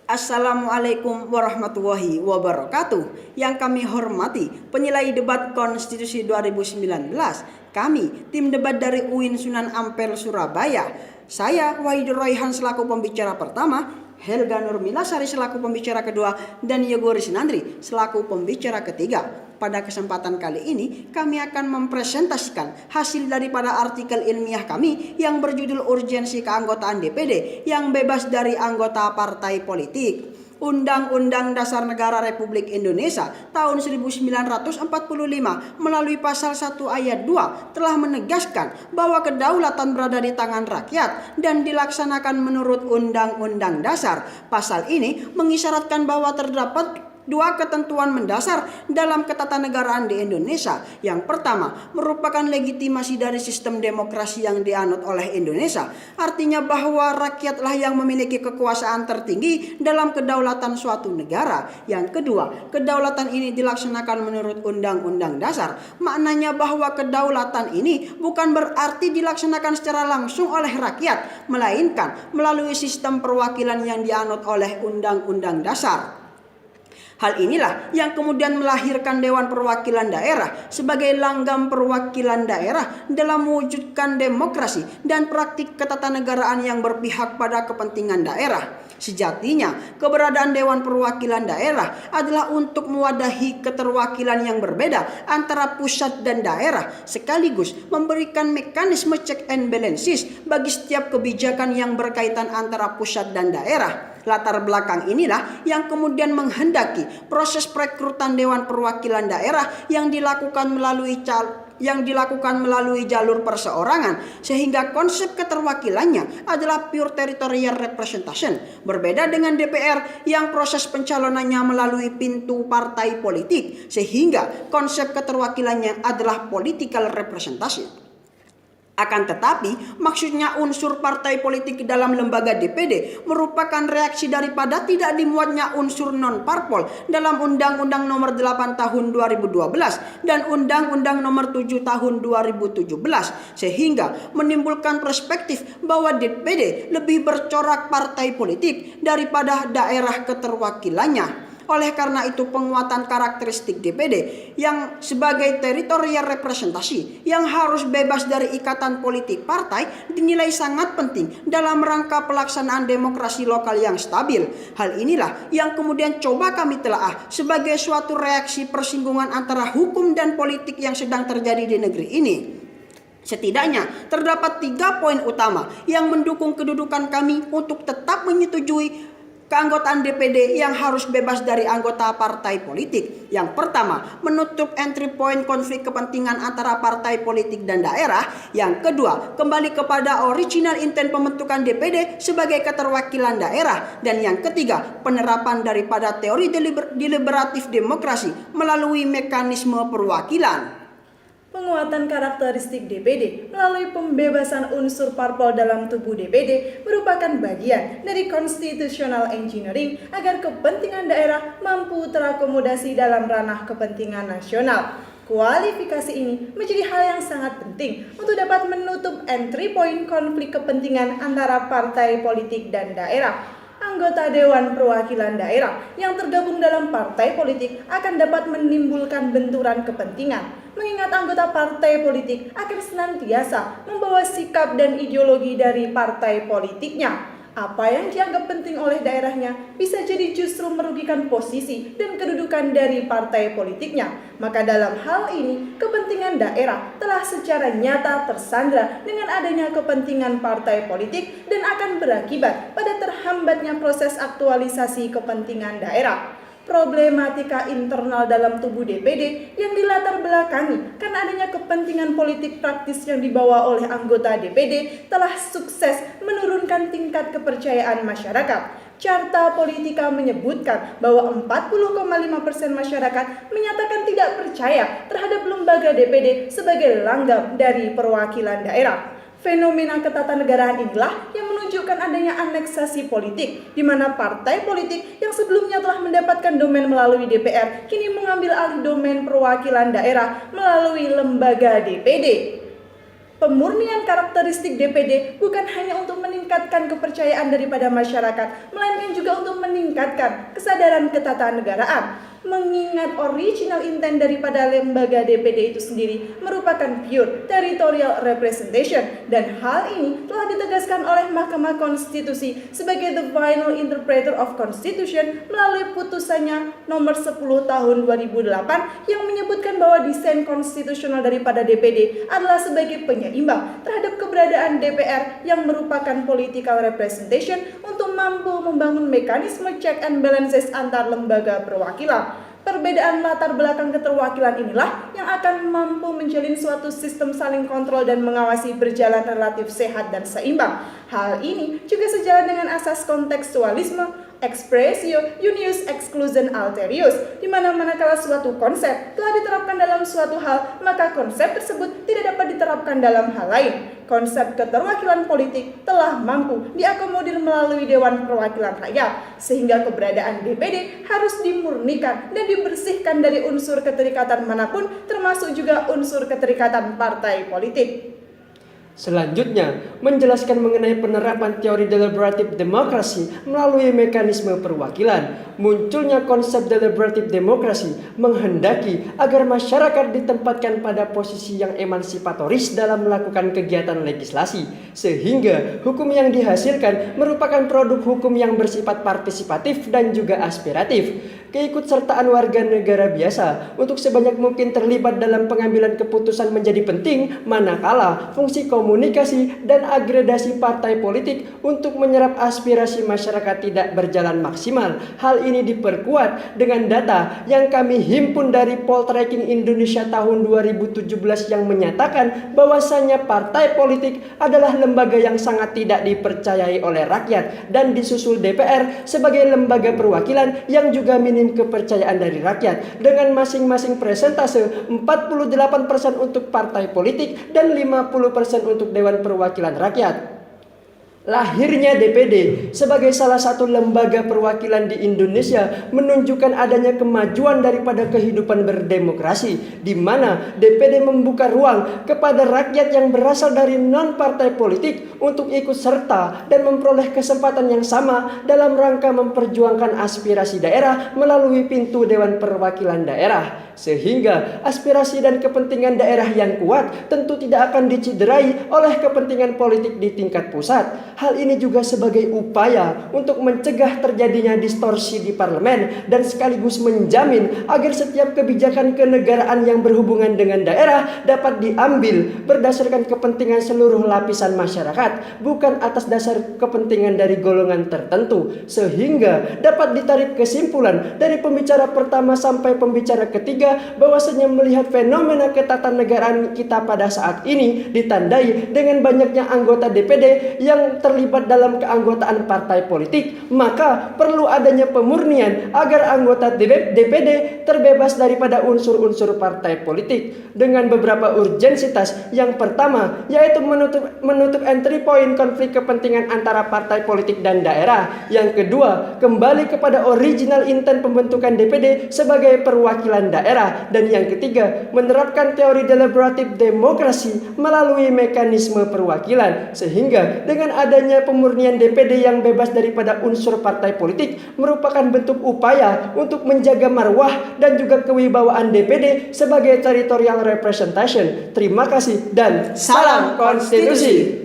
Assalamualaikum warahmatullahi wabarakatuh. Yang kami hormati penilai debat konstitusi 2019, kami tim debat dari UIN Sunan Ampel Surabaya. Saya Wahidur Royhan selaku pembicara pertama, Helga Nurmilasari selaku pembicara kedua, dan Yogo Risnandri selaku pembicara ketiga. Pada kesempatan kali ini kami akan mempresentasikan hasil daripada artikel ilmiah kami yang berjudul Urgensi Keanggotaan DPD yang Bebas dari Anggota Partai Politik. Undang-Undang Dasar Negara Republik Indonesia tahun 1945 melalui pasal 1 ayat 2 telah menegaskan bahwa kedaulatan berada di tangan rakyat dan dilaksanakan menurut Undang-Undang Dasar. Pasal ini mengisyaratkan bahwa terdapat dua ketentuan mendasar dalam ketatanegaraan di Indonesia. Yang pertama merupakan legitimasi dari sistem demokrasi yang dianut oleh Indonesia. Artinya bahwa rakyatlah yang memiliki kekuasaan tertinggi dalam kedaulatan suatu negara. Yang kedua, kedaulatan ini dilaksanakan menurut Undang-Undang Dasar. Maknanya bahwa kedaulatan ini bukan berarti dilaksanakan secara langsung oleh rakyat, melainkan melalui sistem perwakilan yang dianut oleh Undang-Undang Dasar. Hal inilah yang kemudian melahirkan Dewan Perwakilan Daerah sebagai langgam perwakilan daerah dalam mewujudkan demokrasi dan praktik ketatanegaraan yang berpihak pada kepentingan daerah. Sejatinya, keberadaan Dewan Perwakilan Daerah adalah untuk mewadahi keterwakilan yang berbeda antara pusat dan daerah, sekaligus memberikan mekanisme check and balances bagi setiap kebijakan yang berkaitan antara pusat dan daerah. Latar belakang inilah yang kemudian menghendaki proses perekrutan Dewan Perwakilan Daerah yang dilakukan melalui jalur perseorangan, sehingga konsep keterwakilannya adalah pure territorial representation. Berbeda dengan DPR yang proses pencalonannya melalui pintu partai politik, sehingga konsep keterwakilannya adalah political representation. Akan tetapi, maksudnya unsur partai politik dalam lembaga DPD merupakan reaksi daripada tidak dimuatnya unsur non-parpol dalam Undang-Undang Nomor 8 Tahun 2012 dan Undang-Undang Nomor 7 Tahun 2017, sehingga menimbulkan perspektif bahwa DPD lebih bercorak partai politik daripada daerah keterwakilannya. Oleh karena itu, penguatan karakteristik DPD yang sebagai teritorial representasi yang harus bebas dari ikatan politik partai dinilai sangat penting dalam rangka pelaksanaan demokrasi lokal yang stabil. Hal inilah yang kemudian coba kami telaah sebagai suatu reaksi persinggungan antara hukum dan politik yang sedang terjadi di negeri ini. Setidaknya terdapat 3 poin utama yang mendukung kedudukan kami untuk tetap menyetujui keanggotaan DPD yang harus bebas dari anggota partai politik. Yang pertama, menutup entry point konflik kepentingan antara partai politik dan daerah. Yang kedua, kembali kepada original intent pembentukan DPD sebagai keterwakilan daerah. Dan yang ketiga, penerapan daripada teori deliberatif demokrasi melalui mekanisme perwakilan. Penguatan karakteristik DPD melalui pembebasan unsur parpol dalam tubuh DPD merupakan bagian dari constitutional engineering agar kepentingan daerah mampu terakomodasi dalam ranah kepentingan nasional. Kualifikasi ini menjadi hal yang sangat penting untuk dapat menutup entry point konflik kepentingan antara partai politik dan daerah. Anggota Dewan Perwakilan Daerah yang tergabung dalam partai politik akan dapat menimbulkan benturan kepentingan, mengingat anggota partai politik akan senantiasa membawa sikap dan ideologi dari partai politiknya. Apa yang dianggap penting oleh daerahnya bisa jadi justru merugikan posisi dan kedudukan dari partai politiknya. Maka dalam hal ini, kepentingan daerah telah secara nyata tersandra dengan adanya kepentingan partai politik dan akan berakibat pada terhambatnya proses aktualisasi kepentingan daerah. Problematika internal dalam tubuh DPD yang dilatar belakangi karena adanya kepentingan politik praktis yang dibawa oleh anggota DPD telah sukses menurunkan tingkat kepercayaan masyarakat. Carta Politika menyebutkan bahwa 40,5% masyarakat menyatakan tidak percaya terhadap lembaga DPD sebagai langgam dari perwakilan daerah. Fenomena ketatanegaraan inilah yang menunjukkan adanya aneksasi politik, di mana partai politik yang sebelumnya telah mendapatkan domain melalui DPR, kini mengambil alih domain perwakilan daerah melalui lembaga DPD. Pemurnian karakteristik DPD bukan hanya untuk meningkatkan kepercayaan daripada masyarakat, melainkan juga untuk meningkatkan kesadaran ketatanegaraan. Mengingat original intent daripada lembaga DPD itu sendiri merupakan pure territorial representation, dan hal ini telah ditegaskan oleh Mahkamah Konstitusi sebagai the final interpreter of Constitution melalui putusannya nomor 10 tahun 2008 yang menyebutkan bahwa desain konstitusional daripada DPD adalah sebagai penyeimbang terhadap keberadaan DPR yang merupakan political representation untuk mampu membangun mekanisme check and balances antar lembaga perwakilan. Perbedaan latar belakang keterwakilan inilah yang akan mampu menjalin suatu sistem saling kontrol dan mengawasi berjalan relatif sehat dan seimbang. Hal ini juga sejalan dengan asas kontekstualisme, expressio unius exclusion alterius, di mana manakala suatu konsep telah diterapkan dalam suatu hal, maka konsep tersebut tidak dapat diterapkan dalam hal lain. Konsep keterwakilan politik telah mampu diakomodir melalui Dewan Perwakilan Rakyat, sehingga keberadaan DPD harus dimurnikan dan dibersihkan dari unsur keterikatan manapun, termasuk juga unsur keterikatan partai politik. Selanjutnya, menjelaskan mengenai penerapan teori deliberatif demokrasi melalui mekanisme perwakilan. Munculnya konsep deliberatif demokrasi menghendaki agar masyarakat ditempatkan pada posisi yang emansipatoris dalam melakukan kegiatan legislasi, sehingga hukum yang dihasilkan merupakan produk hukum yang bersifat partisipatif dan juga aspiratif. Keikutsertaan warga negara biasa untuk sebanyak mungkin terlibat dalam pengambilan keputusan menjadi penting, manakala fungsi komunikasi dan agregasi partai politik untuk menyerap aspirasi masyarakat tidak berjalan maksimal. Hal ini diperkuat dengan data yang kami himpun dari Poltreking Indonesia tahun 2017 yang menyatakan bahwasannya partai politik adalah lembaga yang sangat tidak dipercayai oleh rakyat, dan disusul DPR sebagai lembaga perwakilan yang juga minim kepercayaan dari rakyat, dengan masing-masing presentase 48% untuk partai politik dan 50% untuk Dewan Perwakilan Rakyat. Lahirnya DPD sebagai salah satu lembaga perwakilan di Indonesia menunjukkan adanya kemajuan daripada kehidupan berdemokrasi, di mana DPD membuka ruang kepada rakyat yang berasal dari non-partai politik untuk ikut serta dan memperoleh kesempatan yang sama dalam rangka memperjuangkan aspirasi daerah melalui pintu Dewan Perwakilan Daerah. Sehingga aspirasi dan kepentingan daerah yang kuat tentu tidak akan diciderai oleh kepentingan politik di tingkat pusat. Hal ini juga sebagai upaya untuk mencegah terjadinya distorsi di parlemen dan sekaligus menjamin agar setiap kebijakan kenegaraan yang berhubungan dengan daerah dapat diambil berdasarkan kepentingan seluruh lapisan masyarakat, bukan atas dasar kepentingan dari golongan tertentu. Sehingga dapat ditarik kesimpulan dari pembicara pertama sampai pembicara ketiga bahwasanya melihat fenomena ketatanegaraan kita pada saat ini ditandai dengan banyaknya anggota DPD yang terlibat dalam keanggotaan partai politik, maka perlu adanya pemurnian agar anggota DPD terbebas daripada unsur-unsur partai politik dengan beberapa urgensitas. Yang pertama yaitu menutup entry point konflik kepentingan antara partai politik dan daerah. Yang kedua, kembali kepada original intent pembentukan DPD sebagai perwakilan daerah. Dan yang ketiga, menerapkan teori deliberatif demokrasi melalui mekanisme perwakilan, sehingga dengan adanya pemurnian DPD yang bebas daripada unsur partai politik merupakan bentuk upaya untuk menjaga marwah dan juga kewibawaan DPD sebagai territorial representation. Terima kasih dan salam konstitusi.